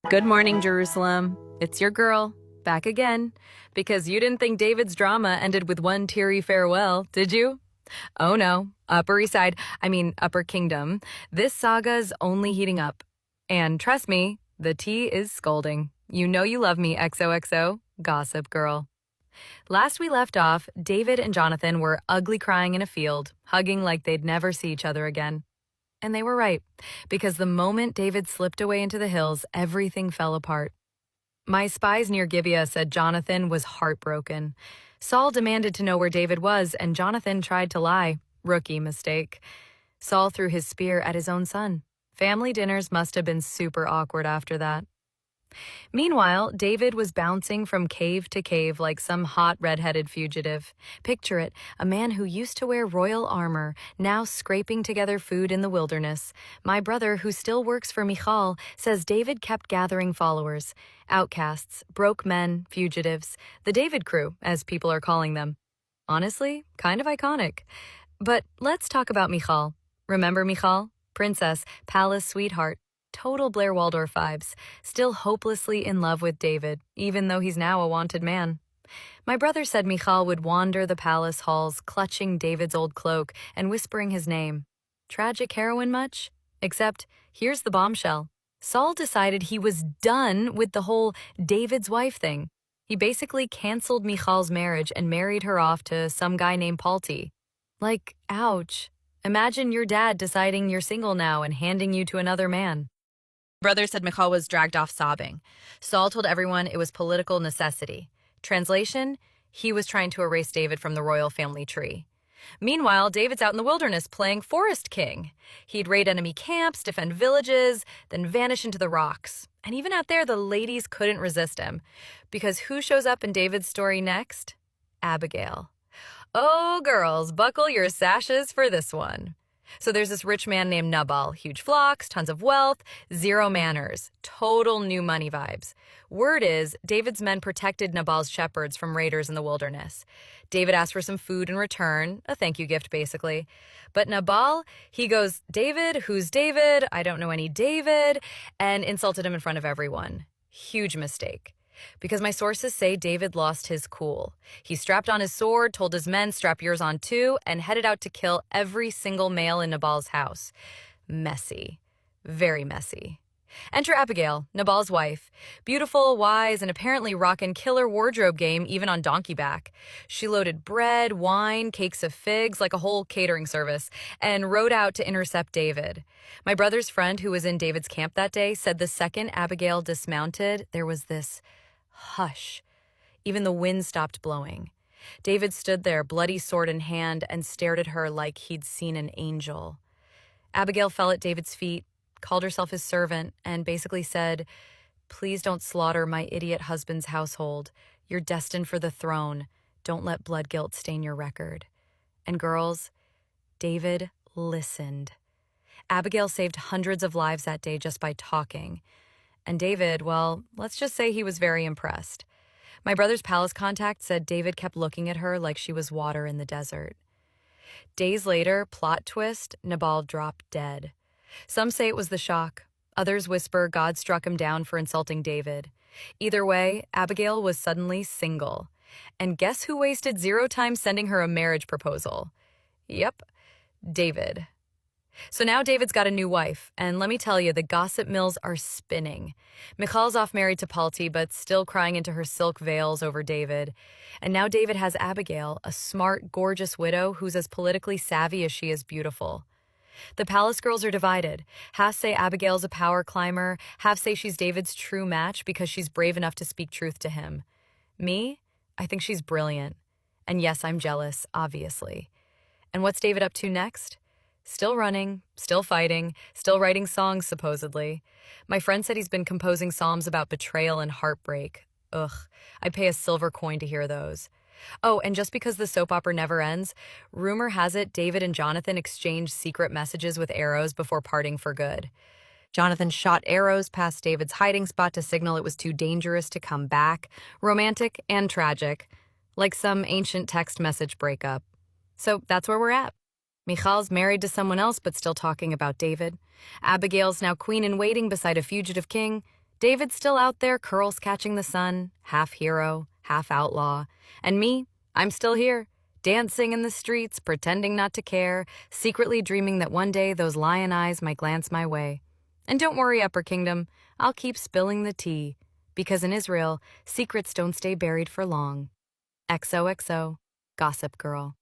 Good morning, Jerusalem. It's your girl, back again. Because you didn't think David's drama ended with one teary farewell, did you? Oh no, Upper East Side, Upper Kingdom. This saga's only heating up. And trust me, the tea is scalding. You know you love me, XOXO, Gossip Girl. Last we left off, David and Jonathan were ugly crying in a field, hugging like they'd never see each other again. And they were right, because the moment David slipped away into the hills, everything fell apart. My spies near Gibeah said Jonathan was heartbroken. Saul demanded to know where David was, and Jonathan tried to lie. Rookie mistake. Saul threw his spear at his own son. Family dinners must have been super awkward after that. Meanwhile, David was bouncing from cave to cave like some hot red-headed fugitive. Picture it, a man who used to wear royal armor, now scraping together food in the wilderness. My brother, who still works for Michal, says David kept gathering followers. Outcasts, broke men, fugitives. The David crew, as people are calling them. Honestly, kind of iconic. But let's talk about Michal. Remember Michal? Princess, palace sweetheart. Total Blair Waldorf vibes, still hopelessly in love with David, even though he's now a wanted man. My brother said Michal would wander the palace halls, clutching David's old cloak and whispering his name. Tragic heroine much? Except, here's the bombshell. Saul decided he was done with the whole David's wife thing. He basically canceled Michal's marriage and married her off to some guy named Palti. Like, ouch. Imagine your dad deciding you're single now and handing you to another man. Brother said Michal was dragged off sobbing. Saul told everyone it was political necessity. Translation, he was trying to erase David from the royal family tree. Meanwhile, David's out in the wilderness playing Forest King. He'd raid enemy camps, defend villages, then vanish into the rocks. And even out there, the ladies couldn't resist him. Because who shows up in David's story next? Abigail. Oh, girls, buckle your sashes for this one. So there's this rich man named Nabal, huge flocks, tons of wealth, zero manners, total new money vibes. Word is, David's men protected Nabal's shepherds from raiders in the wilderness. David asked for some food in return, a thank you gift basically. But Nabal, he goes, David, who's David? I don't know any David, and insulted him in front of everyone. Huge mistake. Because my sources say David lost his cool. He strapped on his sword, told his men, strap yours on too, and headed out to kill every single male in Nabal's house. Messy. Very messy. Enter Abigail, Nabal's wife. Beautiful, wise, and apparently rockin' killer wardrobe game even on donkey back. She loaded bread, wine, cakes of figs, like a whole catering service, and rode out to intercept David. My brother's friend who was in David's camp that day said the second Abigail dismounted, there was this hush. Even the wind stopped blowing. David stood there, bloody sword in hand, and stared at her like he'd seen an angel. Abigail fell at David's feet, called herself his servant, and basically said, "Please don't slaughter my idiot husband's household. You're destined for the throne. Don't let blood guilt stain your record." And girls, David listened. Abigail saved hundreds of lives that day just by talking. And David, well, let's just say he was very impressed. My brother's palace contact said David kept looking at her like she was water in the desert. Days later, plot twist, Nabal dropped dead. Some say it was the shock. Others whisper God struck him down for insulting David. Either way, Abigail was suddenly single. And guess who wasted zero time sending her a marriage proposal? Yep, David. So now David's got a new wife, and let me tell you, the gossip mills are spinning. Michal's off married to Palti, but still crying into her silk veils over David. And now David has Abigail, a smart, gorgeous widow who's as politically savvy as she is beautiful. The palace girls are divided. Half say Abigail's a power climber, half say she's David's true match because she's brave enough to speak truth to him. Me? I think she's brilliant. And yes, I'm jealous, obviously. And what's David up to next? Still running, still fighting, still writing songs, supposedly. My friend said he's been composing psalms about betrayal and heartbreak. Ugh, I'd pay a silver coin to hear those. Oh, and just because the soap opera never ends, rumor has it David and Jonathan exchanged secret messages with arrows before parting for good. Jonathan shot arrows past David's hiding spot to signal it was too dangerous to come back. Romantic and tragic, like some ancient text message breakup. So that's where we're at. Michal's married to someone else but still talking about David. Abigail's now queen in waiting beside a fugitive king. David's still out there, curls catching the sun, half hero, half outlaw. And me, I'm still here, dancing in the streets, pretending not to care, secretly dreaming that one day those lion eyes might glance my way. And don't worry, Upper Kingdom, I'll keep spilling the tea, because in Israel, secrets don't stay buried for long. XOXO, Gossip Girl.